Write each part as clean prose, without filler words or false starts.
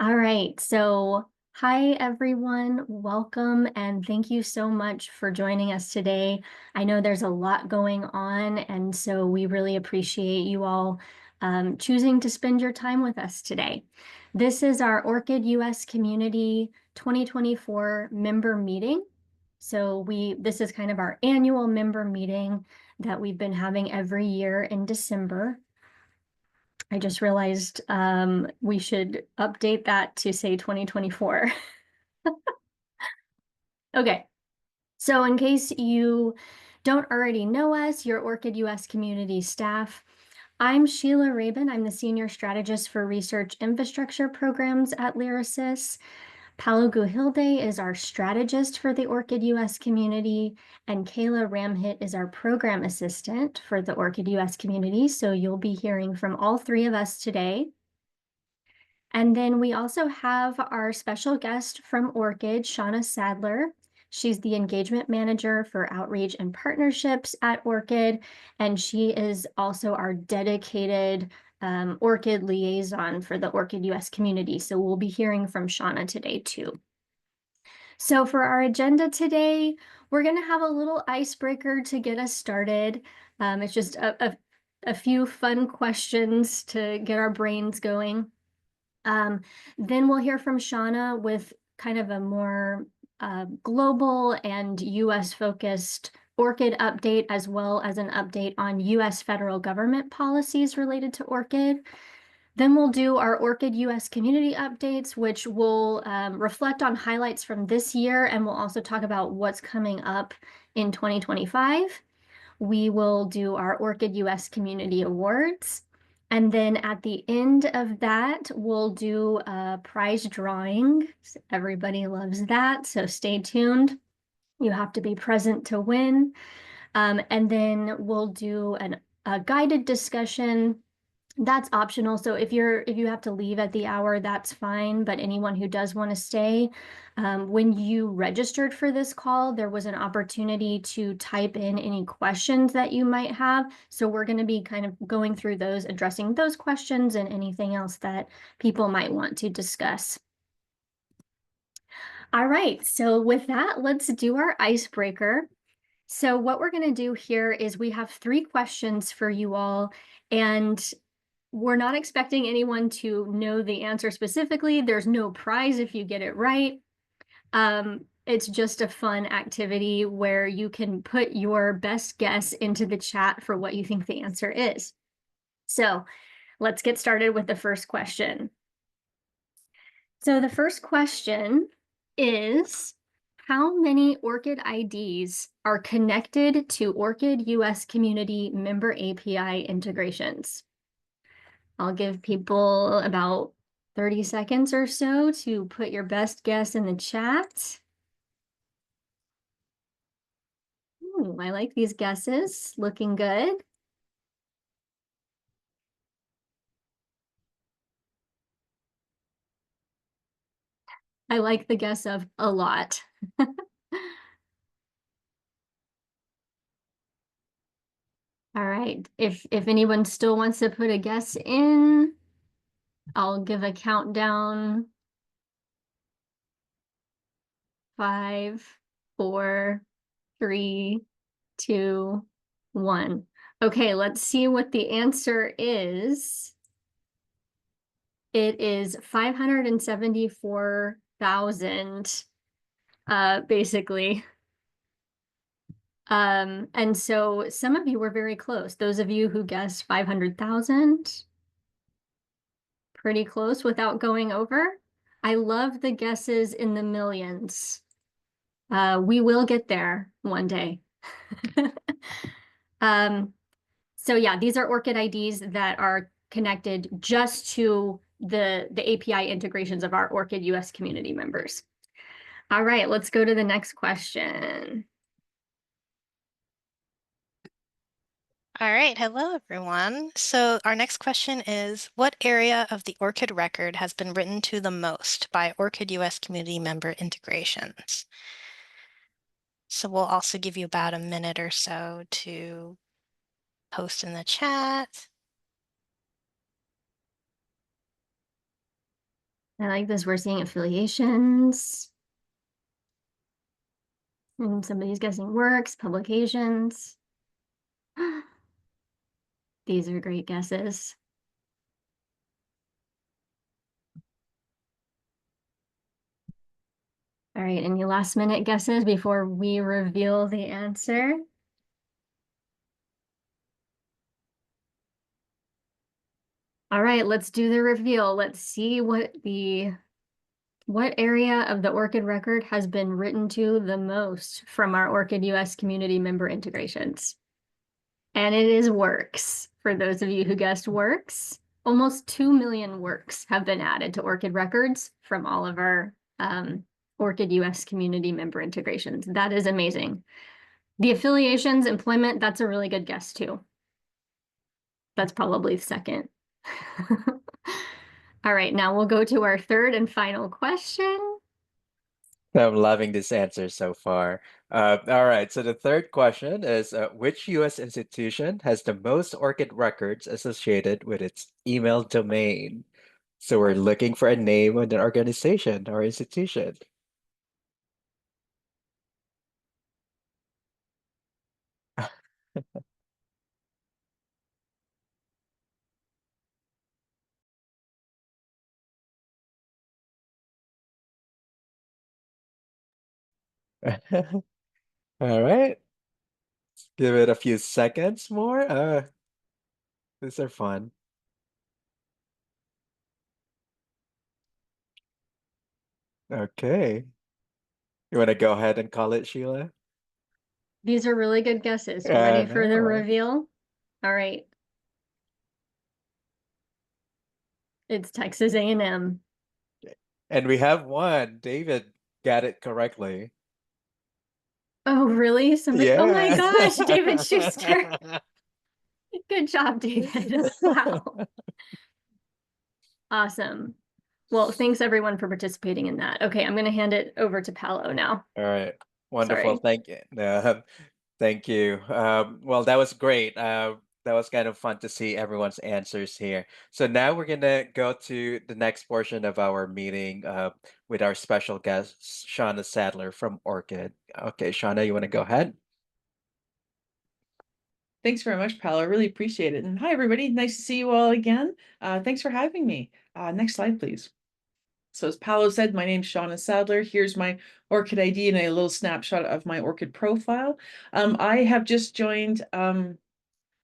All right, so hi everyone, welcome, and thank you so much for joining us today. I know there's a lot going on, and so we really appreciate you all choosing to spend your time with us today. This is our ORCID US Community 2024 member meeting. So this is kind of our annual member meeting that we've been having every year in December. I just realized we should update that to say 2024. Okay, so in case you don't already know us, you're ORCID US Community staff. I'm Sheila Rabin. I'm the Senior Strategist for Research Infrastructure Programs at Lyrasis. Paolo Guhilde is our strategist for the ORCID US Community, and Kayla Ramhit is our program assistant for the ORCID US Community. So you'll be hearing from all three of us today. And then we also have our special guest from ORCID, Shauna Sadler. She's the engagement manager for outreach and partnerships at ORCID, and she is also our dedicated ORCID liaison for the ORCID US community. So we'll be hearing from Shauna today too. So for our agenda today, we're going to have a little icebreaker to get us started. It's just a few fun questions to get our brains going. Then we'll hear from Shauna with kind of a more global and US focused ORCID update, as well as an update on US federal government policies related to ORCID. Then we'll do our ORCID US community updates, which will reflect on highlights from this year, and we'll also talk about what's coming up in 2025. We will do our ORCID US Community Awards. And then at the end of that, we'll do a prize drawing. Everybody loves that, so stay tuned. You have to be present to win. And then we'll do a guided discussion. That's optional. So if you have to leave at the hour, that's fine. But anyone who does want to stay, when you registered for this call, there was an opportunity to type in any questions that you might have. So we're going to be kind of going through those, addressing those questions and anything else that people might want to discuss. All right. So with that, let's do our icebreaker. So what we're going to do here is we have 3 questions for you all, and we're not expecting anyone to know the answer specifically. There's no prize if you get it right. It's just a fun activity where you can put your best guess into the chat for what you think the answer is. So let's get started with the first question. So the first question is, how many ORCID IDs are connected to ORCID US Community member API integrations? I'll give people about 30 seconds or so to put your best guess in the chat. Ooh, I like these guesses, looking good. I like the guess of a lot. All right, if anyone still wants to put a guess in, I'll give a countdown. 5, 4, 3, 2, 1. Okay, let's see what the answer is. It is 574,000, basically. And so some of you were very close. Those of you who guessed 500,000, pretty close without going over. I love the guesses in the millions. We will get there one day. So yeah, these are ORCID IDs that are connected just to the API integrations of our ORCID US community members. All right, let's go to the next question. All right, hello everyone. So our next question is, what area of the ORCID record has been written to the most by ORCID US community member integrations? So we'll also give you about a minute or so to post in the chat. I like this. We're seeing affiliations. And somebody's guessing works, publications. These are great guesses. All right, any last minute guesses before we reveal the answer? All right, let's do the reveal. Let's see what area of the ORCID record has been written to the most from our ORCID US community member integrations. And it is works. For those of you who guessed works, almost 2 million works have been added to ORCID records from all of our ORCID US community member integrations. That is amazing. The affiliations, employment, that's a really good guess too. That's probably second. All right, now we'll go to our third and final question. I'm loving this answer so far. All right, so the third question is which US institution has the most ORCID records associated with its email domain? So we're looking for a name of an organization or institution. All right, give it a few seconds more. These are fun. Okay. You want to go ahead and call it, Sheila? These are really good guesses. I Ready for the know. reveal? All right. It's Texas A&M. And we have one. David got it correctly. Oh, really? Somebody, oh my Yeah. gosh, David Schuster. Good job, David. Wow. Awesome. Well, thanks everyone for participating in that. Okay, I'm going to hand it over to Paolo now. All right. Wonderful. Sorry. Thank you. Thank you. Well, that was great. That was kind of fun to see everyone's answers here. So now we're gonna go to the next portion of our meeting with our special guest, Shauna Sadler from ORCID. Okay, Shauna, you want to go ahead? Thanks very much, Pal. I really appreciate it. And hi, everybody. Nice to see you all again. Thanks for having me. Next slide, please. So as Paolo said, my name's Shauna Sadler. Here's my ORCID ID and a little snapshot of my ORCID profile. I have just joined,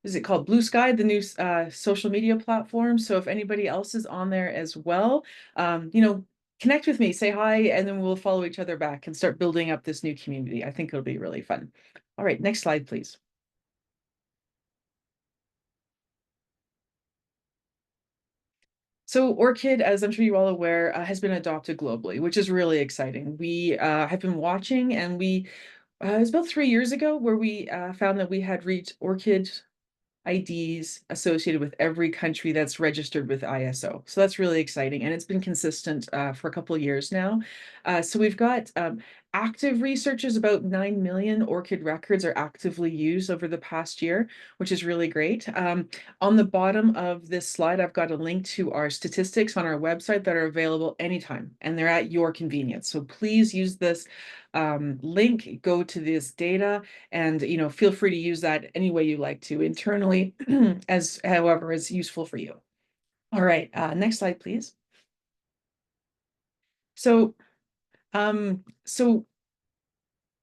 is it called Blue Sky, the new social media platform. So if anybody else is on there as well, connect with me, say hi, and then we'll follow each other back and start building up this new community. I think it'll be really fun. All right, next slide, please. So ORCID, as I'm sure you're all aware, has been adopted globally, which is really exciting. We have been watching, and it was about 3 years ago where we found that we had reached ORCID IDs associated with every country that's registered with ISO. So that's really exciting. And it's been consistent for a couple of years now. So we've got active researchers, about 9 million ORCID records are actively used over the past year, which is really great. On the bottom of this slide, I've got a link to our statistics on our website that are available anytime, and they're at your convenience. So please use this link, go to this data, and feel free to use that any way you like to internally, as however is useful for you. All right, next slide, please. So, so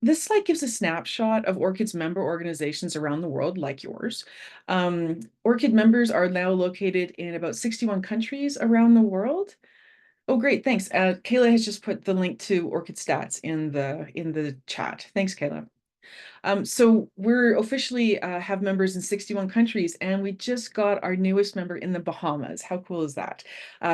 this slide gives a snapshot of ORCID's member organizations around the world, like yours. ORCID members are now located in about 61 countries around the world. Oh, great, thanks. Kayla has just put the link to ORCID stats in the chat. Thanks, Kayla. So we're officially have members in 61 countries, and we just got our newest member in the Bahamas. How cool is that?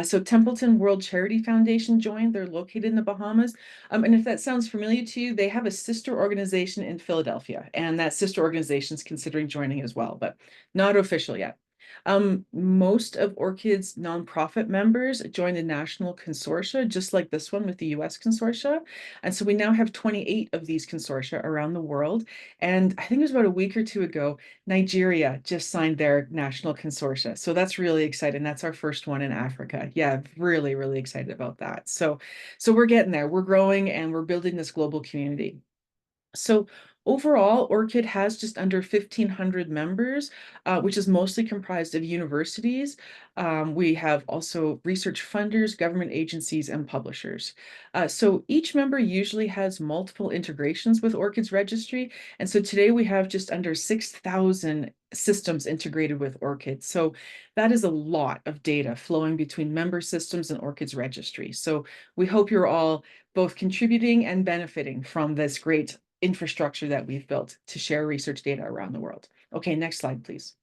So Templeton World Charity Foundation joined. They're located in the Bahamas. And if that sounds familiar to you, they have a sister organization in Philadelphia, and that sister organization is considering joining as well, but not official yet. Most of ORCID's nonprofit members joined the national consortia, just like this one with the US consortia. And so we now have 28 of these consortia around the world. And I think it was about a week or two ago, Nigeria just signed their national consortia. So that's really exciting. That's our first one in Africa. Yeah, really, really excited about that. So we're getting there. We're growing and we're building this global community. So overall, ORCID has just under 1,500 members, which is mostly comprised of universities. We have also research funders, government agencies, and publishers. So each member usually has multiple integrations with ORCID's registry. And so today we have just under 6,000 systems integrated with ORCID. So that is a lot of data flowing between member systems and ORCID's registry. So we hope you're all both contributing and benefiting from this great infrastructure that we've built to share research data around the world. Okay, next slide, please.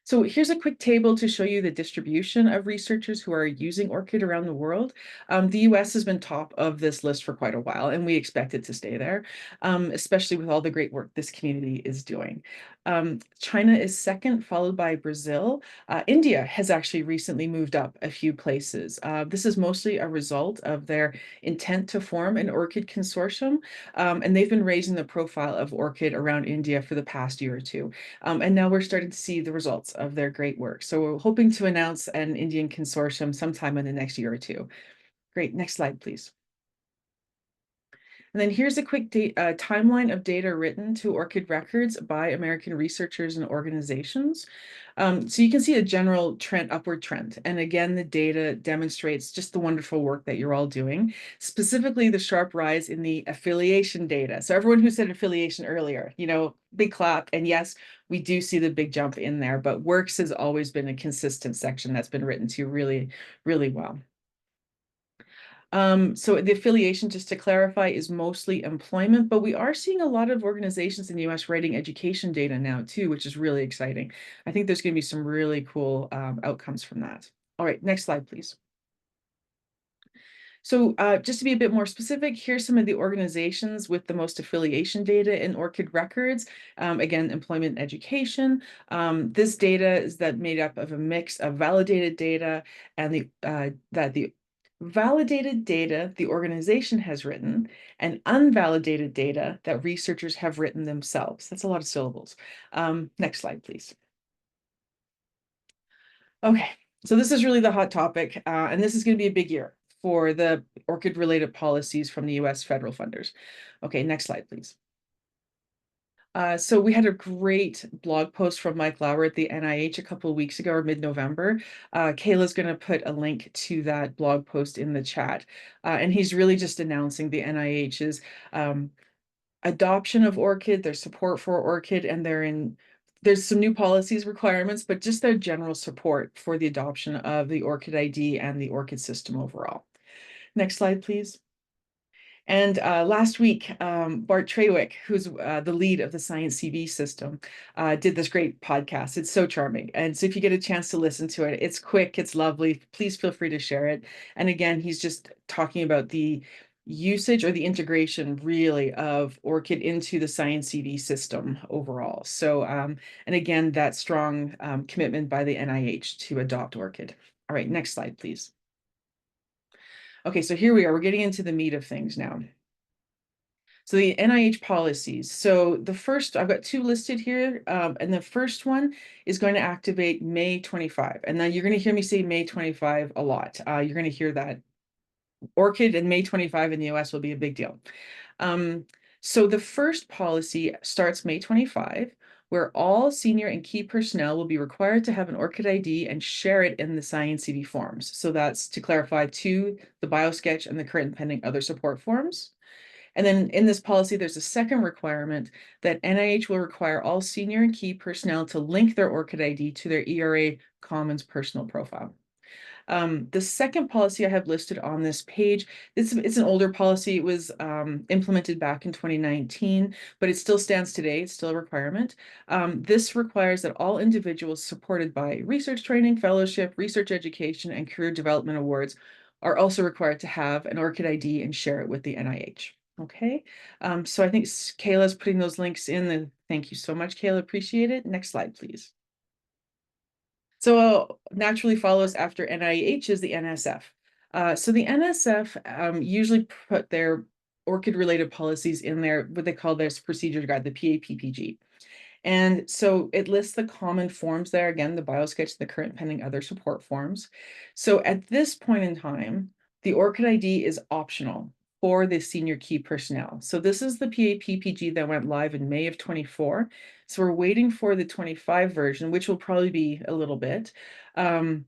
So here's a quick table to show you the distribution of researchers who are using ORCID around the world. The US has been top of this list for quite a while, and we expect it to stay there, especially with all the great work this community is doing. China is second, followed by Brazil. India has actually recently moved up a few places. This is mostly a result of their intent to form an ORCID consortium, and they've been raising the profile of ORCID around India for the past year or two. And now we're starting to see the results of their great work. So we're hoping to announce an Indian consortium sometime in the next year or two. Great, next slide, please. And then here's a quick timeline of data written to ORCID records by American researchers and organizations. So you can see a general upward trend. And again, the data demonstrates just the wonderful work that you're all doing, specifically the sharp rise in the affiliation data. So everyone who said affiliation earlier, big clap. And yes, we do see the big jump in there, but works has always been a consistent section that's been written to really, really well. So the affiliation, just to clarify, is mostly employment, but we are seeing a lot of organizations in the US writing education data now too, which is really exciting. I think there's going to be some really cool outcomes from that. All right, next slide, please. So just to be a bit more specific, here's some of the organizations with the most affiliation data in ORCID records. Again, employment and education. This data is made up of a mix of validated data and the validated data the organization has written and unvalidated data that researchers have written themselves. That's a lot of syllables. Next slide, please. Okay, so this is really the hot topic, and this is going to be a big year for the ORCID-related policies from the US federal funders. Okay, next slide, please. So we had a great blog post from Mike Lauer at the NIH a couple of weeks ago, or mid-November. Kayla's going to put a link to that blog post in the chat. And he's really just announcing the NIH's adoption of ORCID, their support for ORCID, and there's some new policies requirements, but just their general support for the adoption of the ORCID ID and the ORCID system overall. Next slide, please. And last week, Bart Trawick, who's the lead of the Science CV system, did this great podcast. It's so charming. And so if you get a chance to listen to it, it's quick, it's lovely. Please feel free to share it. And again, he's just talking about the usage or the integration really of ORCID into the Science CV system overall. So, and again, that strong commitment by the NIH to adopt ORCID. All right, next slide, please. Okay, so here we are. We're getting into the meat of things now. So the NIH policies. So the first, I've got two listed here, and the first one is going to activate May 25. And now you're going to hear me say May 25 a lot. You're going to hear that ORCID and May 25 in the US will be a big deal. So the first policy starts May 25, where all senior and key personnel will be required to have an ORCID ID and share it in the Science CV forms. So that's to clarify to the BioSketch and the current and pending other support forms. And then in this policy, there's a second requirement that NIH will require all senior and key personnel to link their ORCID ID to their ERA Commons personal profile. The second policy I have listed on this page, it's an older policy. It was implemented back in 2019, but it still stands today. It's still a requirement. This requires that all individuals supported by research training, fellowship, research education, and career development awards are also required to have an ORCID ID and share it with the NIH. Okay, so I think Kayla's putting those links in. And thank you so much, Kayla. Appreciate it. Next slide, please. So naturally follows after NIH is the NSF. So the NSF usually put their ORCID-related policies in their, what they call their procedure guide, the PAPPG. And so it lists the common forms there, again, the biosketch, the current pending other support forms. So at this point in time, the ORCID ID is optional for the senior key personnel. So this is the PAPPG that went live in May of 24. So we're waiting for the 25 version, which will probably be a little bit. And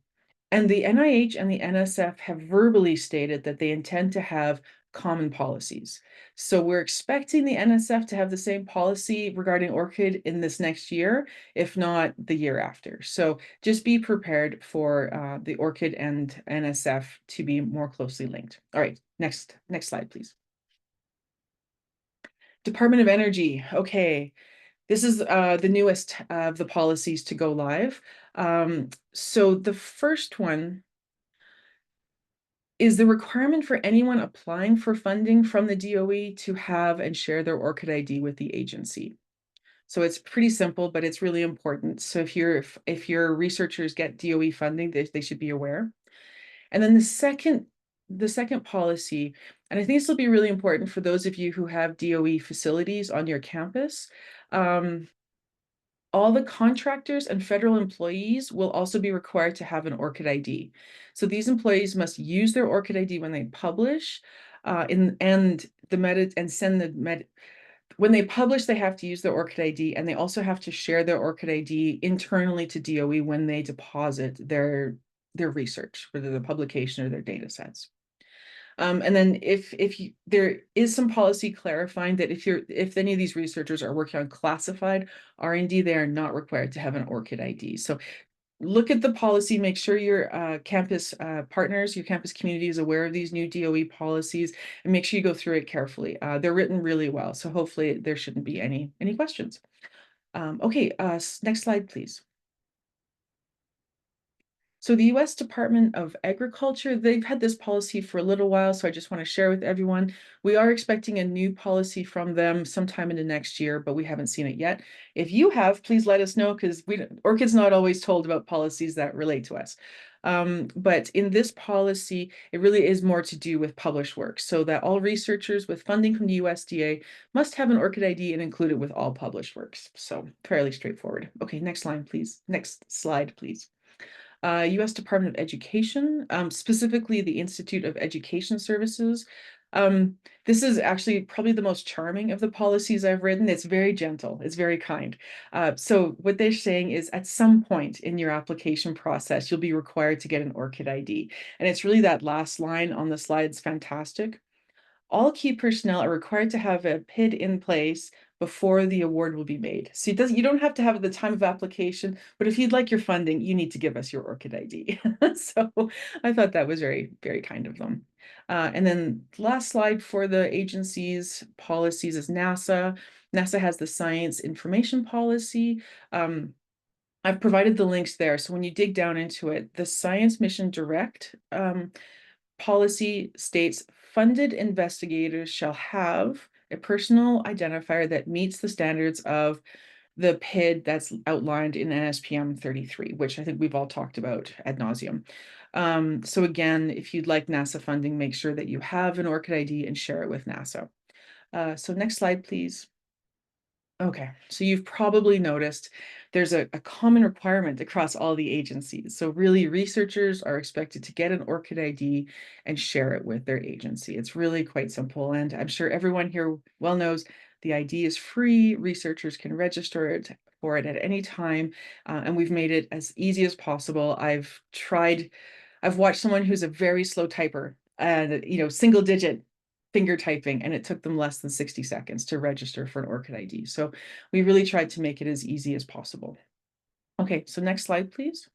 the NIH and the NSF have verbally stated that they intend to have common policies. So we're expecting the NSF to have the same policy regarding ORCID in this next year, if not the year after. So just be prepared for the ORCID and NSF to be more closely linked. All right, next slide, please. Department of Energy. Okay, this is the newest of the policies to go live. So the first one is the requirement for anyone applying for funding from the DOE to have and share their ORCID ID with the agency. So it's pretty simple, but it's really important. So if your researchers get DOE funding, they should be aware. And then the second policy, and I think this will be really important for those of you who have DOE facilities on your campus. All the contractors and federal employees will also be required to have an ORCID ID. So these employees must use their ORCID ID when they publish, when they publish, they have to use their ORCID ID, and they also have to share their ORCID ID internally to DOE when they deposit their research, whether the publication or their data sets. And then there is some policy clarifying that if any of these researchers are working on classified R&D, they are not required to have an ORCID ID. So look at the policy, make sure your campus partners, your campus community is aware of these new DOE policies, and make sure you go through it carefully. They're written really well, so hopefully there shouldn't be any questions. Okay, next slide, please. So the US Department of Agriculture, they've had this policy for a little while, so I just want to share with everyone. We are expecting a new policy from them sometime in the next year, but we haven't seen it yet. If you have, please let us know, because ORCID's not always told about policies that relate to us. But in this policy, it really is more to do with published work, so that all researchers with funding from the USDA must have an ORCID ID and include it with all published works. So fairly straightforward. Okay, next slide, please. Next slide, please. US Department of Education, specifically the Institute of Education Services. This is actually probably the most charming of the policies I've written. It's very gentle, it's very kind. So what they're saying is at some point in your application process, you'll be required to get an ORCID ID. And it's really that last line on the slide is fantastic. All key personnel are required to have a PID in place before the award will be made. So you don't have to have it at the time of application, but if you'd like your funding, you need to give us your ORCID ID. So I thought that was very, very kind of them. And then last slide for the agency's policies is NASA. NASA has the Science Information Policy. I've provided the links there. So when you dig down into it, the Science Mission Direct policy states funded investigators shall have a personal identifier that meets the standards of the PID that's outlined in NSPM 33, which I think we've all talked about ad nauseum. So again, if you'd like NASA funding, make sure that you have an ORCID ID and share it with NASA. So next slide, please. Okay, so you've probably noticed there's a common requirement across all the agencies. So really researchers are expected to get an ORCID ID and share it with their agency. It's really quite simple. And I'm sure everyone here well knows the ID is free. Researchers can register for it at any time. And we've made it as easy as possible. I've watched someone who's a very slow typer and, single digit finger typing, and it took them less than 60 seconds to register for an ORCID ID. So we really tried to make it as easy as possible. Okay, so next slide, please.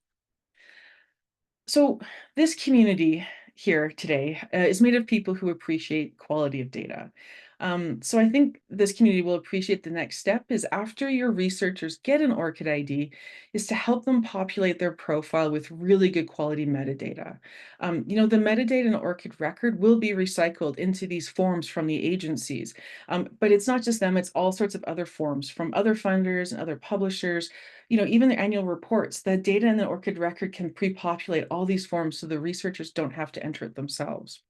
So this community here today is made of people who appreciate quality of data. So I think this community will appreciate the next step is after your researchers get an ORCID ID, is to help them populate their profile with really good quality metadata. The metadata in an ORCID record will be recycled into these forms from the agencies. But it's not just them, it's all sorts of other forms from other funders and other publishers, even the annual reports. The data in the ORCID record can pre-populate all these forms so the researchers don't have to enter it themselves.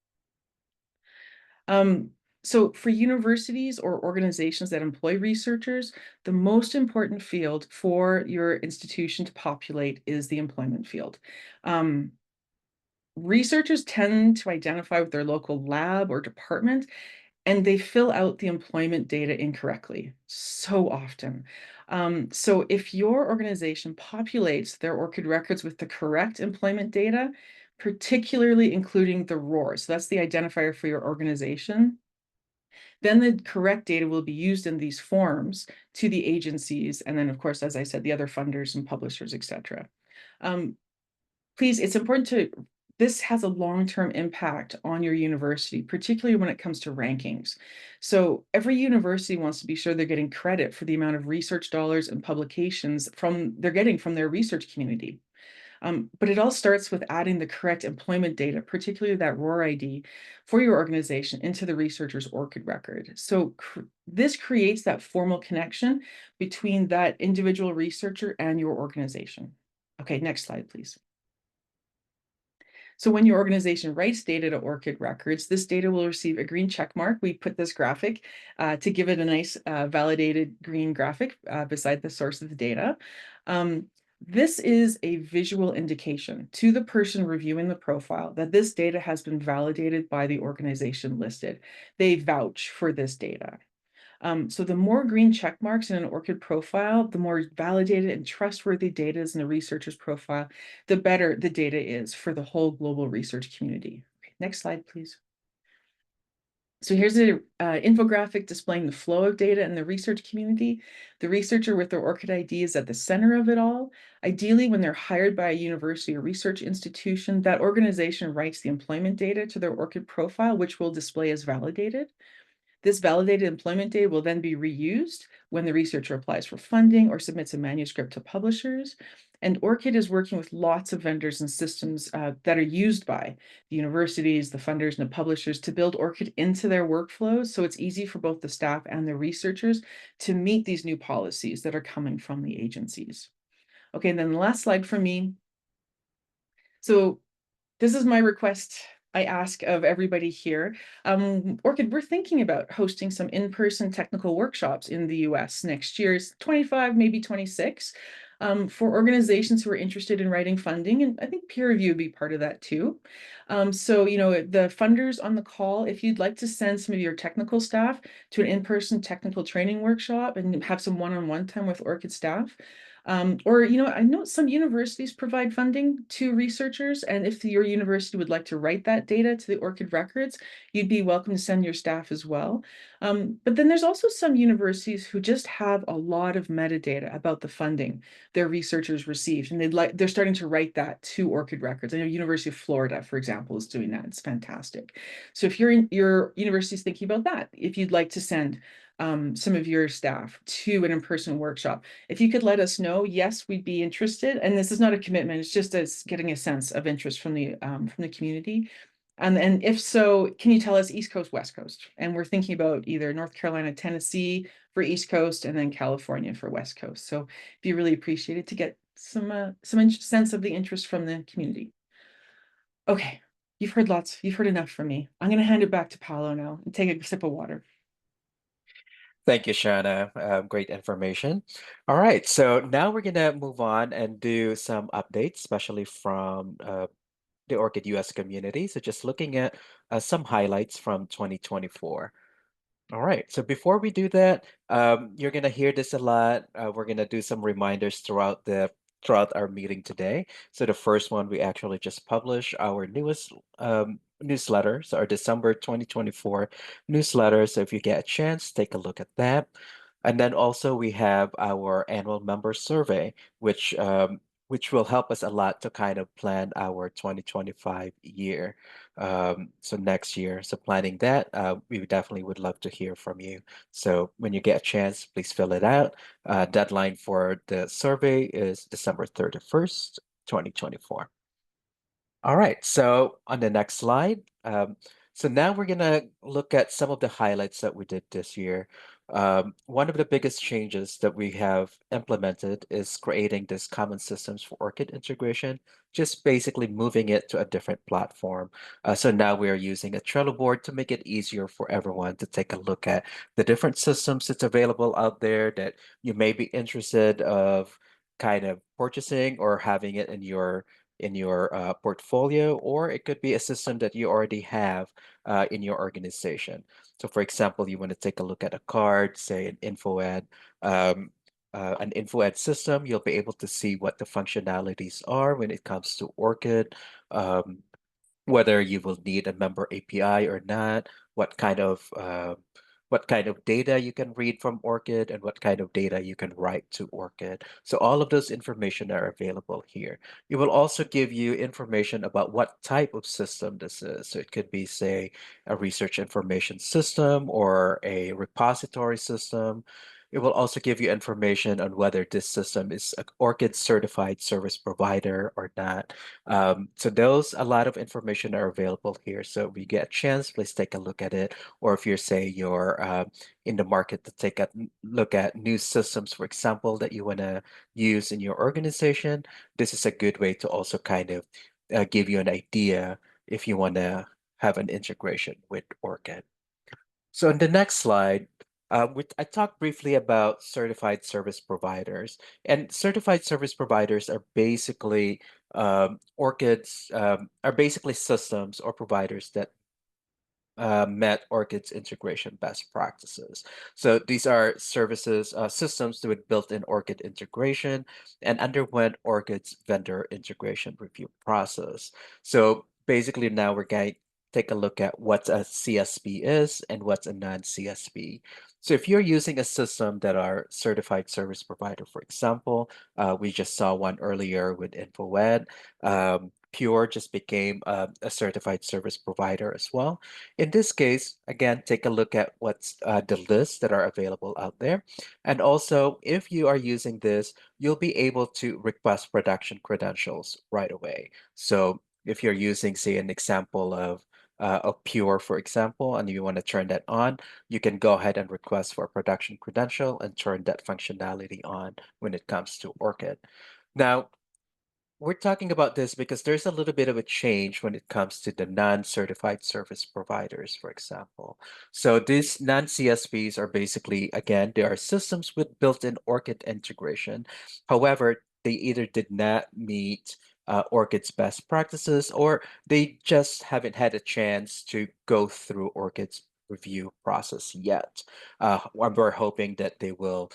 So for universities or organizations that employ researchers, the most important field for your institution to populate is the employment field. Researchers tend to identify with their local lab or department, and they fill out the employment data incorrectly so often. So if your organization populates their ORCID records with the correct employment data, particularly including the ROR, so that's the identifier for your organization, then the correct data will be used in these forms to the agencies, and then, of course, as I said, the other funders and publishers, etc. Please, it's important this has a long-term impact on your university, particularly when it comes to rankings. So every university wants to be sure they're getting credit for the amount of research dollars and publications they're getting from their research community. But it all starts with adding the correct employment data, particularly that ROR ID for your organization into the researcher's ORCID record. So this creates that formal connection between that individual researcher and your organization. Okay, next slide, please. So when your organization writes data to ORCID records, this data will receive a green check mark. We put this graphic to give it a nice validated green graphic beside the source of the data. This is a visual indication to the person reviewing the profile that this data has been validated by the organization listed. They vouch for this data. So the more green check marks in an ORCID profile, the more validated and trustworthy data is in a researcher's profile, the better the data is for the whole global research community. Okay, next slide, please. So here's an infographic displaying the flow of data in the research community. The researcher with their ORCID ID is at the center of it all. Ideally, when they're hired by a university or research institution, that organization writes the employment data to their ORCID profile, which will display as validated. This validated employment data will then be reused when the researcher applies for funding or submits a manuscript to publishers. And ORCID is working with lots of vendors and systems that are used by the universities, the funders, and the publishers to build ORCID into their workflows. So it's easy for both the staff and the researchers to meet these new policies that are coming from the agencies. Okay, and then the last slide for me. So this is my request I ask of everybody here. ORCID, we're thinking about hosting some in-person technical workshops in the US next year, 25, maybe 26, for organizations who are interested in writing funding. And I think peer review would be part of that too. So, the funders on the call, if you'd like to send some of your technical staff to an in-person technical training workshop and have some one-on-one time with ORCID staff, or, I know some universities provide funding to researchers, and if your university would like to write that data to the ORCID records, you'd be welcome to send your staff as well. But then there's also some universities who just have a lot of metadata about the funding their researchers received, and they're starting to write that to ORCID records. I know University of Florida, for example, is doing that. It's fantastic. So if your university is thinking about that, if you'd like to send some of your staff to an in-person workshop, if you could let us know, yes, we'd be interested. And this is not a commitment, it's just us getting a sense of interest from the community. And if so, can you tell us East Coast, West Coast? And we're thinking about either North Carolina, Tennessee for East Coast, and then California for West Coast. So it'd be really appreciated to get some sense of the interest from the community. Okay, you've heard enough from me. I'm gonna hand it back to Paolo now and take a sip of water. Thank you, Shana. Great information. All right, so now we're gonna move on and do some updates, especially from the ORCID US community. So just looking at some highlights from 2024. All right, so before we do that, you're gonna hear this a lot. We're gonna do some reminders throughout our meeting today. So the first one, we actually just published our newest newsletter, so our December 2024 newsletter. So if you get a chance, take a look at that. And then also we have our annual member survey, which which will help us a lot to kind of plan our 2025 year. So next year, so planning that, we definitely would love to hear from you. So when you get a chance, please fill it out. Deadline for the survey is December 31st, 2024. All right, so on the next slide, so now we're gonna look at some of the highlights that we did this year. One of the biggest changes that we have implemented is creating this common systems for ORCID integration, just basically moving it to a different platform. So now we are using a Trello board to make it easier for everyone to take a look at the different systems that's available out there that you may be interested of kind of purchasing or having it in your portfolio, or it could be a system that you already have in your organization. So, for example, you want to take a look at a card, say an info ed system. You'll be able to see what the functionalities are when it comes to ORCID. Um, whether you will need a member API or not, what kind of data you can read from ORCID and what kind of data you can write to ORCID. So all of those information are available here. It will also give you information about what type of system this is. So it could be, say, a research information system or a repository system. It will also give you information on whether this system is an ORCID certified service provider or not. So those, a lot of information are available here. So if you get a chance, please take a look at it. Or if you're, say, you're in the market to take a look at new systems, for example, that you want to use in your organization, this is a good way to also kind of give you an idea if you want to have an integration with ORCID. So in the next slide, I talked briefly about certified service providers, and certified service providers are basically ORCID's are basically systems or providers that met ORCID's integration best practices. So these are services, systems with built-in ORCID integration and underwent ORCID's vendor integration review process. So basically now we're going to take a look at what a CSP is and what's a non-CSP. So if you're using a system that are certified service provider, for example, we just saw one earlier with InfoEd. Pure just became a certified service provider as well. In this case, again, take a look at what's the lists that are available out there. And also, if you are using this, you'll be able to request production credentials right away. So if you're using, say, an example of Pure, for example, and you want to turn that on, you can go ahead and request for a production credential and turn that functionality on when it comes to ORCID. Now, we're talking about this because there's a little bit of a change when it comes to the non-certified service providers, for example. So these non-CSPs are basically, again, they are systems with built-in ORCID integration. However, they either did not meet ORCID's best practices or they just haven't had a chance to go through ORCID's review process yet. We're hoping that they will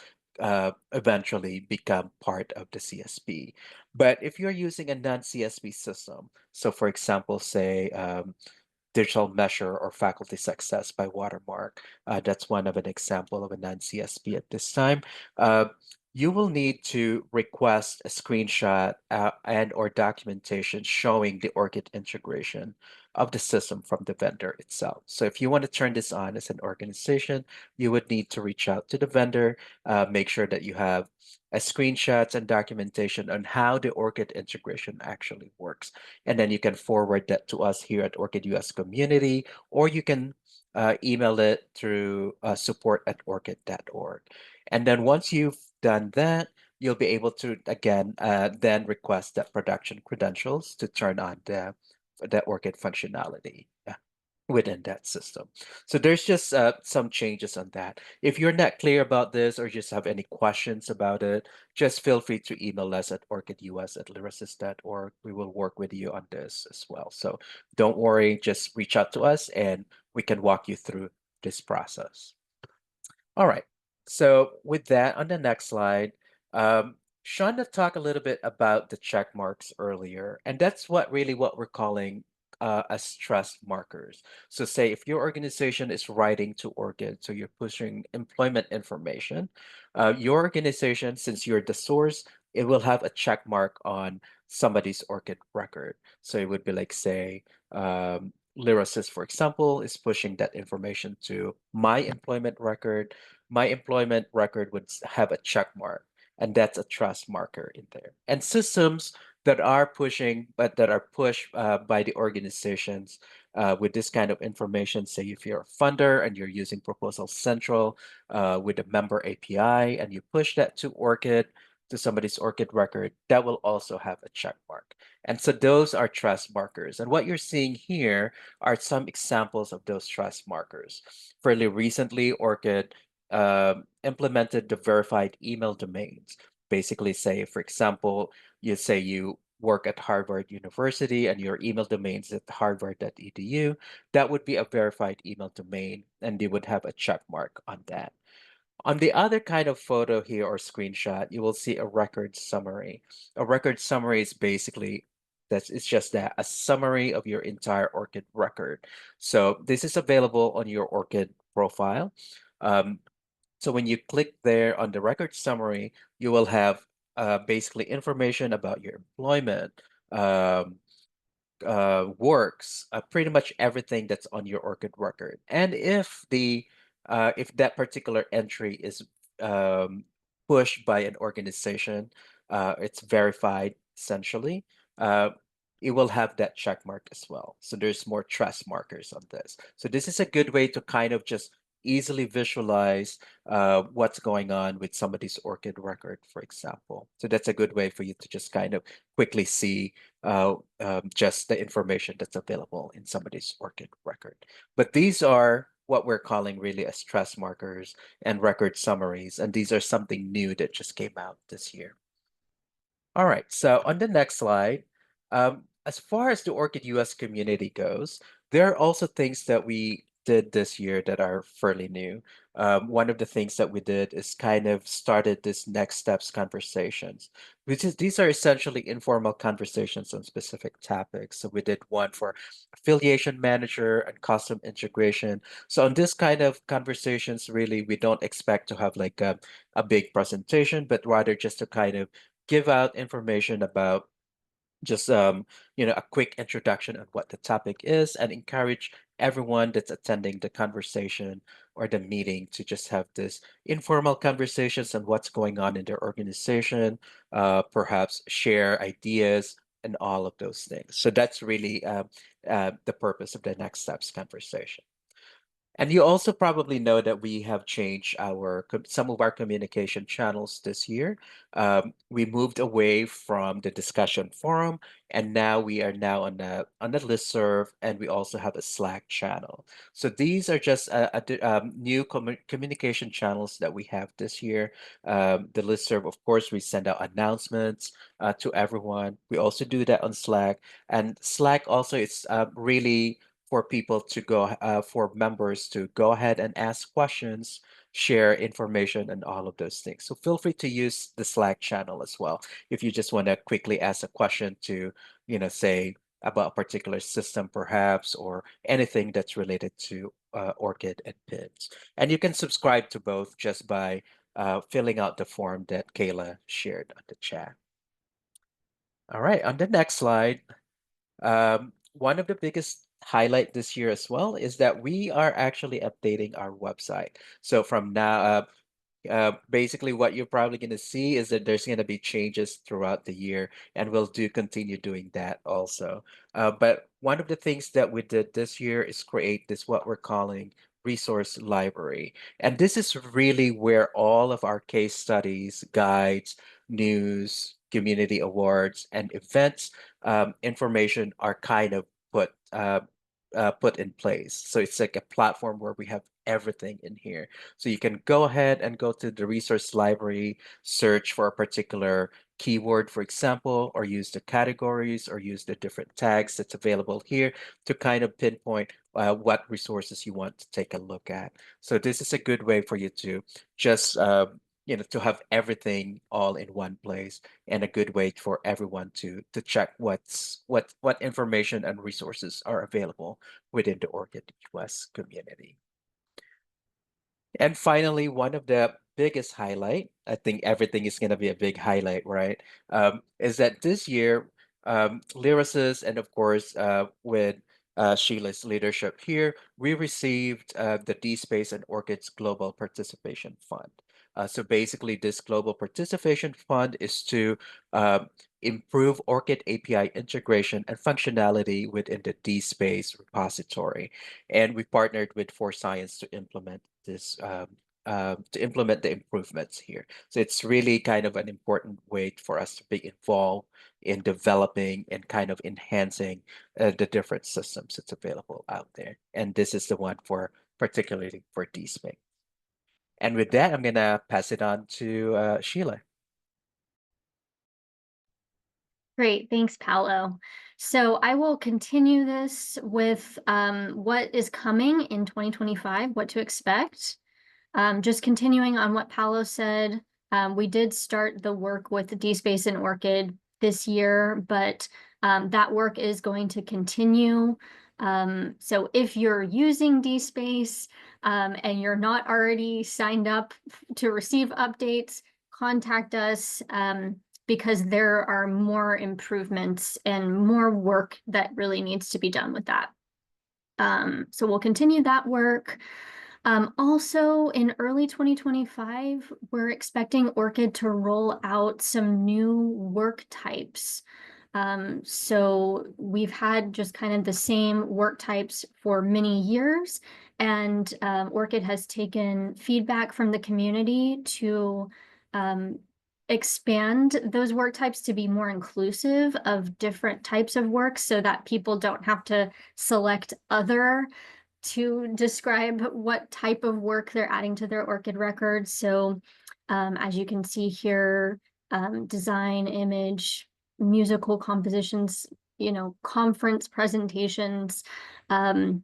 eventually become part of the CSP. But if you're using a non-CSP system, so for example, say digital measure or faculty success by Watermark, that's one of an example of a non-CSP at this time. You will need to request a screenshot and or documentation showing the ORCID integration of the system from the vendor itself. So if you want to turn this on as an organization, you would need to reach out to the vendor, make sure that you have screenshots and documentation on how the ORCID integration actually works. And then you can forward that to us here at ORCID US Community, or you can email it through support@orcid.org. And then once you've done that, you'll be able to, again, then request that production credentials to turn on the ORCID functionality within that system. So there's just some changes on that. If you're not clear about this or just have any questions about it, just feel free to email us at orcidus@lyrasis.org. We will work with you on this as well. So don't worry, just reach out to us and we can walk you through this process. All right. So with that, on the next slide, Shonda talked a little bit about the check marks earlier, and that's what we're calling as trust markers. So say if your organization is writing to ORCID, so you're pushing employment information, your organization, since you're the source, it will have a check mark on somebody's ORCID record. So it would be like, say, Lyrasis, for example, is pushing that information to my employment record. My employment record would have a check mark, and that's a trust marker in there. And systems that are pushing, but that are pushed by the organizations with this kind of information, say if you're a funder and you're using Proposal Central with a member API and you push that to ORCID, to somebody's ORCID record, that will also have a check mark. And so those are trust markers. And what you're seeing here are some examples of those trust markers. Fairly recently, ORCID implemented the verified email domains. Basically, say, for example, you say you work at Harvard University and your email domain is at harvard.edu, that would be a verified email domain, and you would have a check mark on that. On the other kind of photo here or screenshot, you will see a record summary. A record summary is basically it's just that, a summary of your entire ORCID record. So this is available on your ORCID profile. So when you click there on the record summary, you will have basically information about your employment, um, works, pretty much everything that's on your ORCID record. And if that particular entry is um, pushed by an organization, it's verified essentially. Uh, it will have that check mark as well. So there's more trust markers on this. So this is a good way to kind of just easily visualize what's going on with somebody's ORCID record, for example. So that's a good way for you to just kind of quickly see just the information that's available in somebody's ORCID record. But these are what we're calling really as trust markers and record summaries. And these are something new that just came out this year. All right, so on the next slide, as far as the ORCID US community goes, there are also things that we did this year that are fairly new. One of the things that we did is kind of started this next steps conversations, which is these are essentially informal conversations on specific topics. So we did one for affiliation manager and custom integration. So on this kind of conversations, really, we don't expect to have like a big presentation, but rather just to kind of give out information about just a quick introduction on what the topic is and encourage everyone that's attending the conversation or the meeting to just have this informal conversations on what's going on in their organization, perhaps share ideas and all of those things. So that's really the purpose of the next steps conversation. And you also probably know that we have changed some of our communication channels this year. We moved away from the discussion forum, and now we are now on the listserv, and we also have a Slack channel. So these are just new communication channels that we have this year. The listserv, of course, we send out announcements to everyone. We also do that on Slack, and Slack also it's really for people to for members to go ahead and ask questions, share information, and all of those things. So feel free to use the Slack channel as well if you just want to quickly ask a question to, say about a particular system perhaps, or anything that's related to ORCID and PINs. And you can subscribe to both just by filling out the form that Kayla shared on the chat. All right, on the next slide, one of the biggest highlight this year as well is that we are actually updating our website. So from now, basically what you're probably going to see is that there's going to be changes throughout the year, and we'll continue doing that also. But one of the things that we did this year is create this what we're calling resource library. And this is really where all of our case studies, guides, news, community awards, and events information are kind of put in place. So it's like a platform where we have everything in here. So you can go ahead and go to the resource library, search for a particular keyword, for example, or use the categories or use the different tags that's available here to kind of pinpoint what resources you want to take a look at. So this is a good way for you to just to have everything all in one place, and a good way for everyone to check what information and resources are available within the ORCID US community. And finally, one of the biggest highlight, I think everything is going to be a big highlight, right? Is that this year, Lyricist and of course with Sheila's leadership here, we received the D-Space and Orchids Global Participation Fund. So basically, this Global Participation Fund is to improve ORCID API integration and functionality within the D-Space repository. And we partnered with For Science to implement this to implement the improvements here. So it's really kind of an important way for us to be involved in developing and kind of enhancing the different systems that's available out there. And this is the one for particularly for DSpace. And with that, I'm gonna pass it on to Sheila. Great, thanks, Paolo. So I will continue this with what is coming in 2025, what to expect. Just continuing on what Paolo said, we did start the work with DSpace and ORCID this year, but that work is going to continue. So if you're using DSpace and you're not already signed up to receive updates, contact us because there are more improvements and more work that really needs to be done with that. So we'll continue that work. Also, in early 2025, we're expecting ORCID to roll out some new work types. So we've had just kind of the same work types for many years, and ORCID has taken feedback from the community to expand those work types to be more inclusive of different types of work so that people don't have to select other to describe what type of work they're adding to their ORCID record. So as you can see here, design, image, musical compositions, conference presentations, and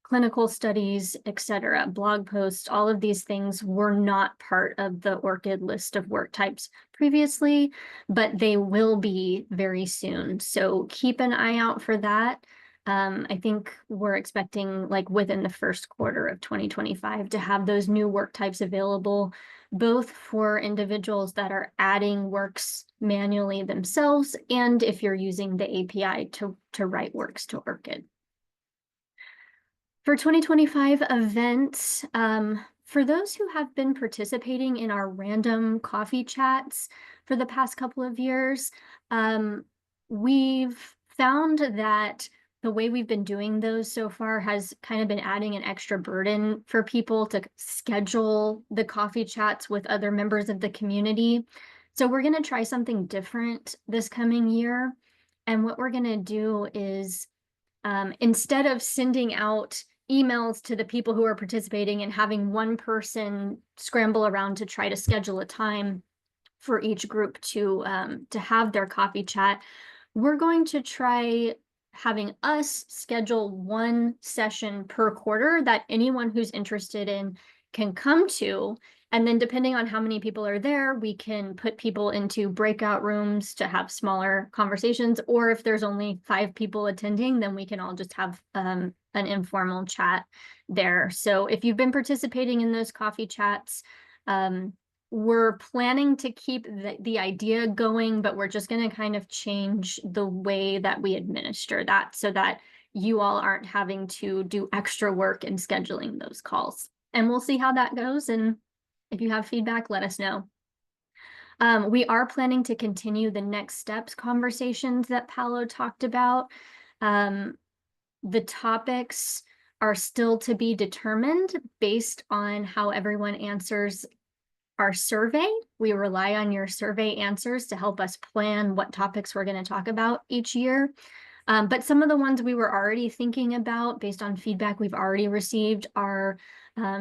clinical studies, etc., blog posts, all of these things were not part of the ORCID list of work types previously, but they will be very soon. So keep an eye out for that. I think we're expecting like within the first quarter of 2025 to have those new work types available, both for individuals that are adding works manually themselves and if you're using the API to write works to ORCID. For 2025 events, for those who have been participating in our random coffee chats for the past couple of years, we've found that the way we've been doing those so far has kind of been adding an extra burden for people to schedule the coffee chats with other members of the community. So we're going to try something different this coming year. And what we're going to do is instead of sending out emails to the people who are participating and having one person scramble around to try to schedule a time for each group to have their coffee chat, we're going to try having us schedule one session per quarter that anyone who's interested in can come to. And then depending on how many people are there, we can put people into breakout rooms to have smaller conversations. Or if there's only 5 people attending, then we can all just have an informal chat there. So if you've been participating in those coffee chats, we're planning to keep the idea going, but we're just going to kind of change the way that we administer that so that you all aren't having to do extra work in scheduling those calls. And we'll see how that goes. And if you have feedback, let us know. We are planning to continue the next steps conversations that Paolo talked about. The topics are still to be determined based on how everyone answers our survey. We rely on your survey answers to help us plan what topics we're going to talk about each year. But some of the ones we were already thinking about based on feedback we've already received are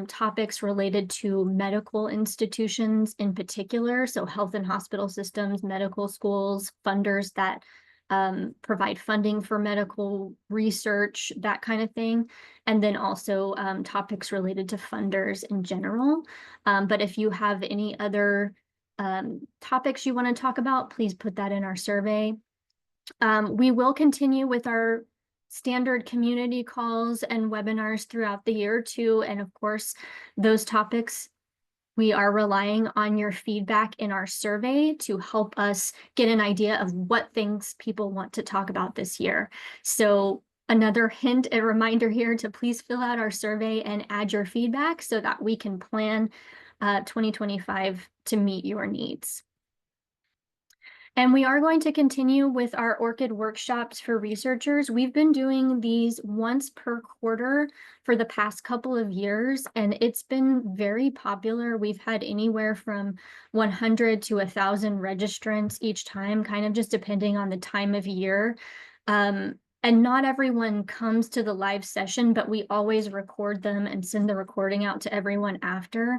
topics related to medical institutions in particular. So health and hospital systems, medical schools, funders that provide funding for medical research, that kind of thing. And then also topics related to funders in general. But if you have any other topics you want to talk about, please put that in our survey. We will continue with our standard community calls and webinars throughout the year too. And of course, those topics, we are relying on your feedback in our survey to help us get an idea of what things people want to talk about this year. So another hint, a reminder here to please fill out our survey and add your feedback so that we can plan 2025 to meet your needs. And we are going to continue with our ORCID workshops for researchers. We've been doing these once per quarter for the past couple of years, and it's been very popular. We've had anywhere from 100 to 1,000 registrants each time, kind of just depending on the time of year. And not everyone comes to the live session, but we always record them and send the recording out to everyone after.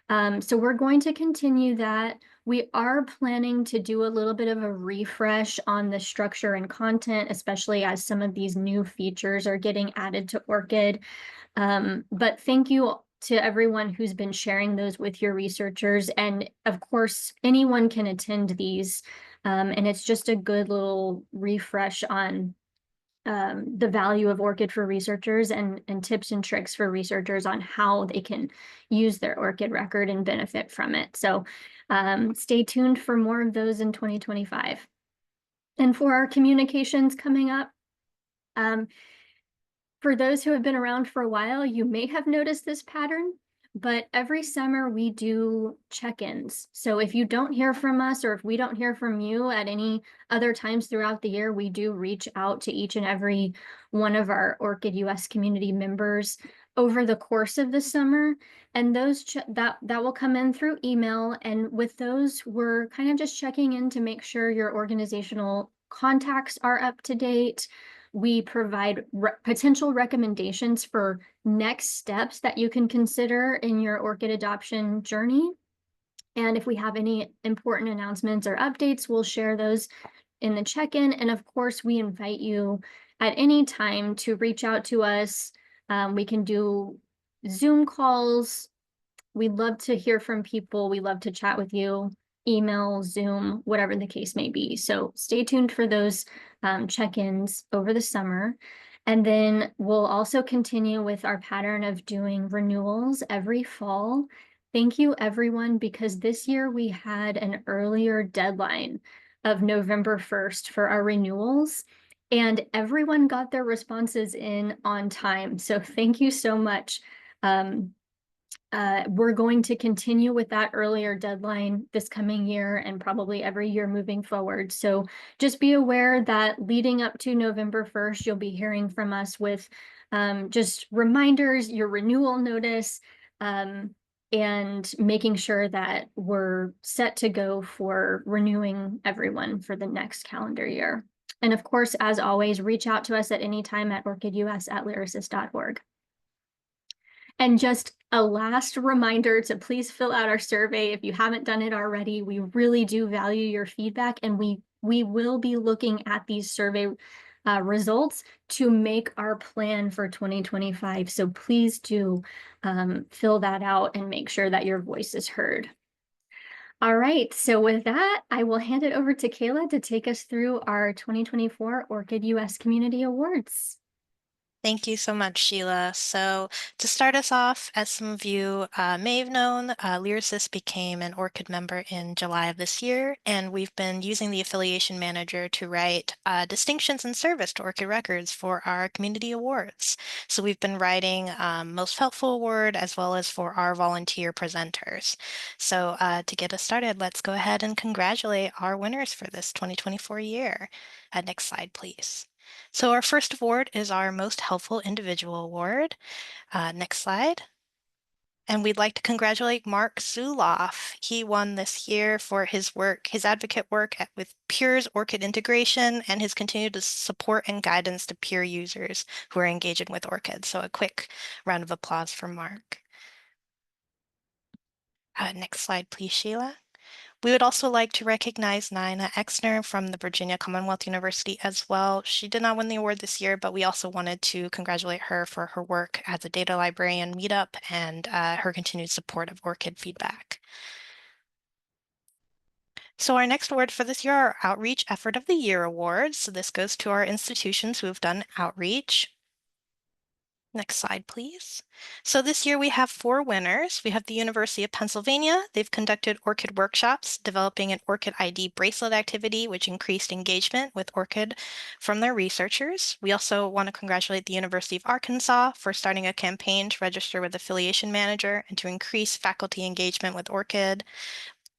So we're going to continue that. We are planning to do a little bit of a refresh on the structure and content, especially as some of these new features are getting added to ORCID. But thank you to everyone who's been sharing those with your researchers. And of course, anyone can attend these. And it's just a good little refresh on the value of ORCID for researchers and tips and tricks for researchers on how they can use their ORCID record and benefit from it. So stay tuned for more of those in 2025. And for our communications coming up, for those who have been around for a while, you may have noticed this pattern, but every summer we do check-ins. So if you don't hear from us or if we don't hear from you at any other times throughout the year, we do reach out to each and every one of our ORCID US community members over the course of the summer. And those that will come in through email. And with those, we're kind of just checking in to make sure your organizational contacts are up to date. We provide potential recommendations for next steps that you can consider in your ORCID adoption journey. And if we have any important announcements or updates, we'll share those in the check-in. And of course, we invite you at any time to reach out to us. We can do Zoom calls. We'd love to hear from people. We love to chat with you, email, Zoom, whatever the case may be. So stay tuned for those check-ins over the summer. And then we'll also continue with our pattern of doing renewals every fall. Thank you, everyone, because this year we had an earlier deadline of November 1st for our renewals, and everyone got their responses in on time. So thank you so much. We're going to continue with that earlier deadline this coming year and probably every year moving forward. So just be aware that leading up to November 1st, you'll be hearing from us with just reminders, your renewal notice, and making sure that we're set to go for renewing everyone for the next calendar year. And of course, as always, reach out to us at any time at orcidus@lyrasis.org. And just a last reminder to please fill out our survey if you haven't done it already. We really do value your feedback, and we will be looking at these survey results to make our plan for 2025. So please do fill that out and make sure that your voice is heard. All right, so with that, I will hand it over to Kayla to take us through our 2024 ORCID US Community Awards. Thank you so much, Sheila. So to start us off, as some of you may have known, Lyrasis became an ORCID member in July of this year, and we've been using the affiliation manager to write distinctions and service to ORCID records for our community awards. So we've been writing Most Helpful Award as well as for our volunteer presenters. So to get us started, let's go ahead and congratulate our winners for this 2024 year. Next slide, please. So our first award is our Most Helpful Individual Award. Next slide. And we'd like to congratulate Mark Zuloff. He won this year for his work, his advocate work with Pure's ORCID integration and his continued support and guidance to Pure users who are engaging with ORCID. So a quick round of applause for Mark. Next slide, please, Sheila. We would also like to recognize Nina Exner from the Virginia Commonwealth University as well. She did not win the award this year, but we also wanted to congratulate her for her work as a data librarian meetup and her continued support of ORCID feedback. So our next award for this year are Outreach Effort of the Year awards. So this goes to our institutions who have done outreach. Next slide, please. So this year we have 4 winners. We have the University of Pennsylvania. They've conducted ORCID workshops, developing an ORCID ID bracelet activity, which increased engagement with ORCID from their researchers. We also want to congratulate the University of Arkansas for starting a campaign to register with Affiliation Manager and to increase faculty engagement with ORCID.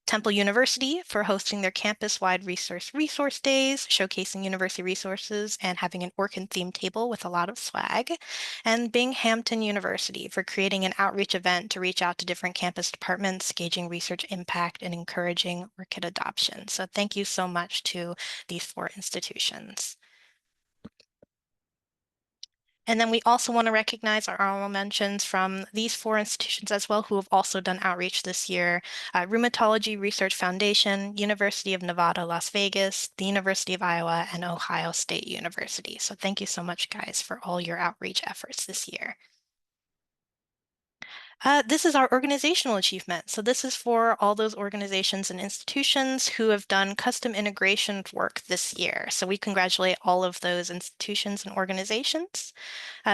Temple University for hosting their campus-wide resource days, showcasing university resources and having an ORCID-themed table with a lot of swag. And Binghamton University for creating an outreach event to reach out to different campus departments, gauging research impact and encouraging ORCID adoption. So thank you so much to these 4 institutions. And then we also want to recognize our honorable mentions from these 4 institutions as well, who have also done outreach this year. Rheumatology Research Foundation, University of Nevada, Las Vegas, the University of Iowa, and Ohio State University. So thank you so much, guys, for all your outreach efforts this year. This is our organizational achievement. So this is for all those organizations and institutions who have done custom integration work this year. So we congratulate all of those institutions and organizations.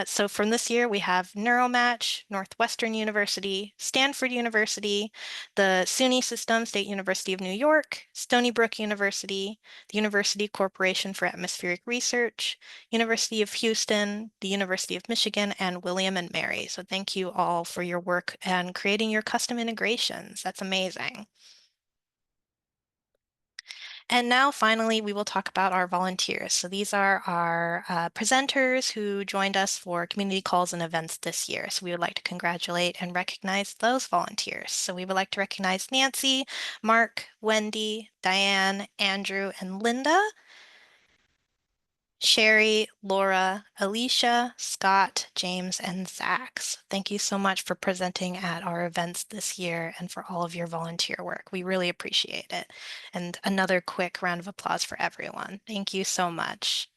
So from this year, we have Neuromatch, Northwestern University, Stanford University, the SUNY System, State University of New York, Stony Brook University, the University Corporation for Atmospheric Research, University of Houston, the University of Michigan, and William and Mary. So thank you all for your work and creating your custom integrations. That's amazing. And now finally, we will talk about our volunteers. So these are our presenters who joined us for community calls and events this year. So we would like to congratulate and recognize those volunteers. So we would like to recognize Nancy, Mark, Wendy, Diane, Andrew, and Linda. Sherry, Laura, Alicia, Scott, James, and Zach. So thank you so much for presenting at our events this year and for all of your volunteer work. We really appreciate it. And another quick round of applause for everyone. Thank you so much.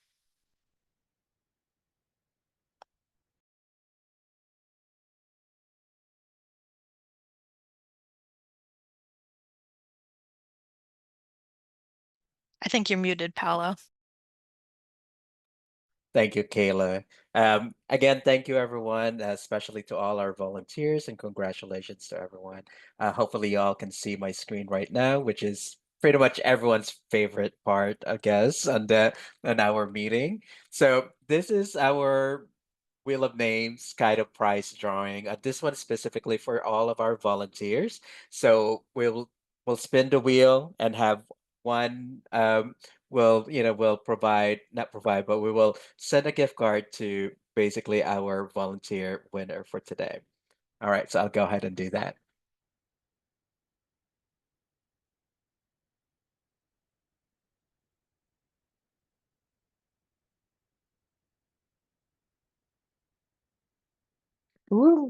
I think you're muted, Paolo. Thank you, Kayla. Again, thank you, everyone, especially to all our volunteers, and congratulations to everyone. Hopefully, you all can see my screen right now, which is pretty much everyone's favorite part, I guess, on our meeting. So this is our Wheel of Names kind of prize drawing. This one specifically for all of our volunteers. So we'll spin the wheel and have one we'll provide, not provide, but we will send a gift card to basically our volunteer winner for today. All right, so I'll go ahead and do that. Woo.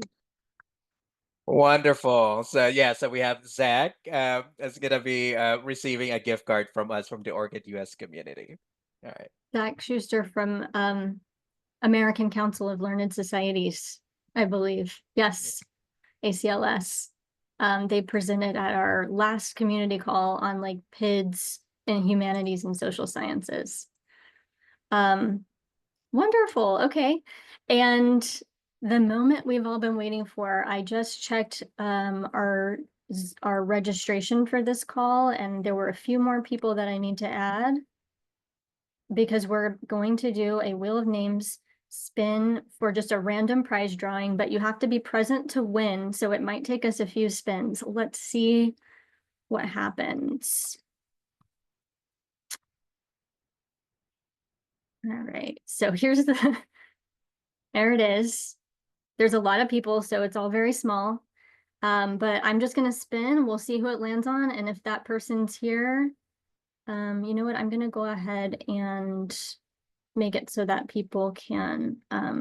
Wonderful. So yeah, so we have Zach is gonna be receiving a gift card from us from the ORCID US community. All right. Zach Schuster from American Council of Learned Societies, I believe. Yes, ACLS. They presented at our last community call on like PIDs in humanities and social sciences. Wonderful. Okay. And the moment we've all been waiting for, I just checked our registration for this call, and there were a few more people that I need to add because we're going to do a Wheel of Names spin for just a random prize drawing, but you have to be present to win, so it might take us a few spins. Let's see what happens. All right, so here's the, there it is. There's a lot of people, so it's all very small. But I'm just gonna spin, we'll see who it lands on, and if that person's here, you know what, I'm gonna go ahead and make it so that people can, I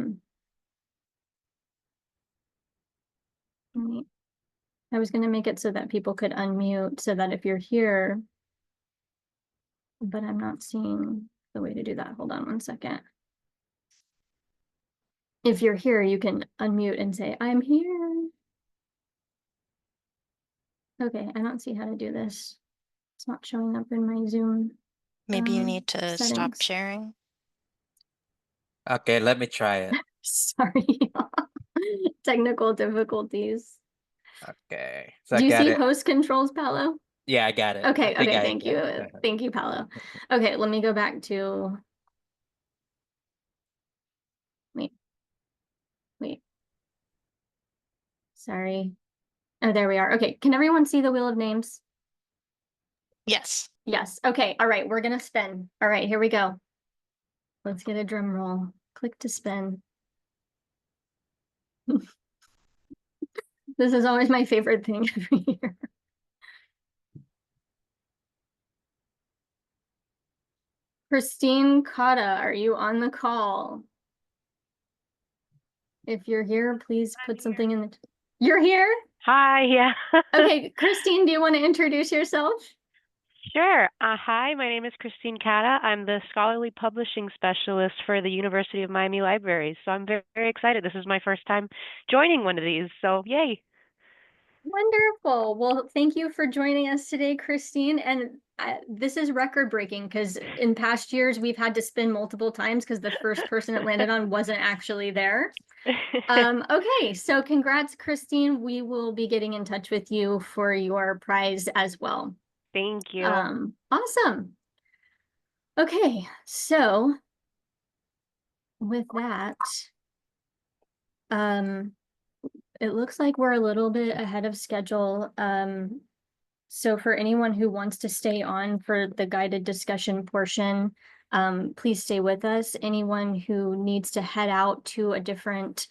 was gonna make it so that people could unmute so that if you're here, but I'm not seeing the way to do that. Hold on one second. If you're here, you can unmute and say, I'm here. Okay, I don't see how to do this. It's not showing up in my Zoom Maybe you need to stop settings. sharing. Okay, let me try it. Sorry. Technical difficulties. Okay, so I Do you got see it. host controls, Paolo? Yeah, I got it. I Okay, think okay, I thank you. uh-huh. Thank you, Paolo. Okay, let me go back to, wait, wait, sorry. Oh, there we are. Okay, can everyone see the wheel of names? Yes. Yes, okay, all right, we're gonna spin. All right, here we go. Let's get a drum roll. Click to spin. This is always my favorite thing every year. Christine Cotta, are you on the call? If you're here, please put something in the, you're here? Hi, yeah. Okay, Christine, do you want to introduce yourself? Sure. Hi, my name is Christine Cata. I'm the scholarly publishing specialist for the University of Miami Libraries. So I'm very, very excited. This is my first time joining one of these. So yay. Wonderful. Well, thank you for joining us today, Christine. And this is record breaking because in past years we've had to spin multiple times because the first person it landed on wasn't actually there. Okay, so congrats, Christine. We will be getting in touch with you for your prize as well. Thank you. Awesome. Okay, so with that, it looks like we're a little bit ahead of schedule. So for anyone who wants to stay on for the guided discussion portion, please stay with us. Anyone who needs to head out to a different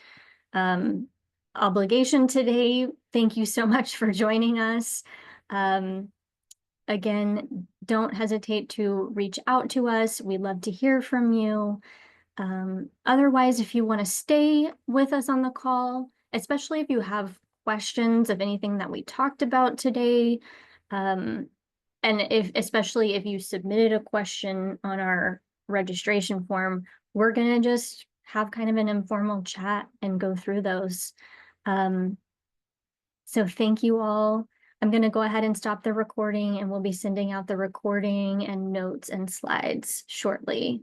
obligation today, thank you so much for joining us. Again, don't hesitate to reach out to us. We'd love to hear from you. Otherwise, if you want to stay with us on the call, especially if you have questions of anything that we talked about today, and especially if you submitted a question on our registration form, we're gonna just have kind of an informal chat and go through those. So thank you all. I'm gonna go ahead and stop the recording and we'll be sending out the recording and notes and slides shortly.